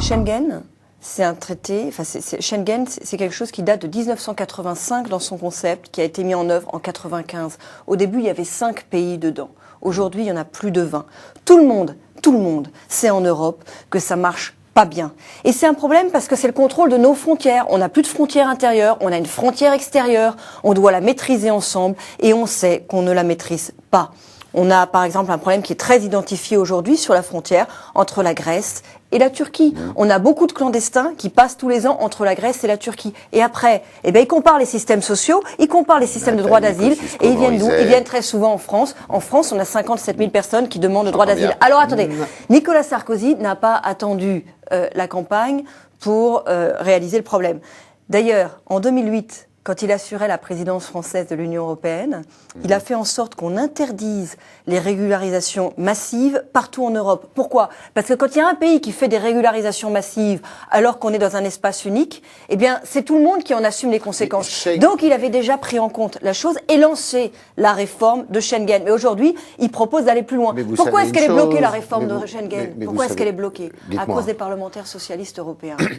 Schengen, c'est un traité, Schengen, c'est quelque chose qui date de 1985 dans son concept, qui a été mis en œuvre en 95. Au début, il y avait 5 pays dedans. Aujourd'hui, il y en a plus de 20. Tout le monde sait en Europe que ça marche pas bien. Et c'est un problème parce que c'est le contrôle de nos frontières. On n'a plus de frontières intérieures, on a une frontière extérieure, on doit la maîtriser ensemble et on sait qu'on ne la maîtrise pas. On a par exemple un problème qui est très identifié aujourd'hui sur la frontière entre la Grèce et la Turquie. On a beaucoup de clandestins qui passent tous les ans entre la Grèce et la Turquie. Et après, ils comparent les systèmes sociaux, ils comparent les systèmes de droit d'asile, et ils viennent d'où? Ils viennent très souvent en France. En France, on a 57 000 personnes qui demandent le droit d'asile. Alors attendez, Nicolas Sarkozy n'a pas attendu la campagne pour réaliser le problème. D'ailleurs, en 2008, quand il assurait la présidence française de l'Union européenne, il a fait en sorte qu'on interdise les régularisations massives partout en Europe. Pourquoi? Parce que quand il y a un pays qui fait des régularisations massives alors qu'on est dans un espace unique, eh bien, c'est tout le monde qui en assume les conséquences. Donc, il avait déjà pris en compte la chose et lancé la réforme de Schengen. Mais aujourd'hui, il propose d'aller plus loin. Pourquoi est-ce qu'elle est bloquée, la réforme de Schengen? Pourquoi est-ce qu'elle est bloquée? À cause des parlementaires socialistes européens.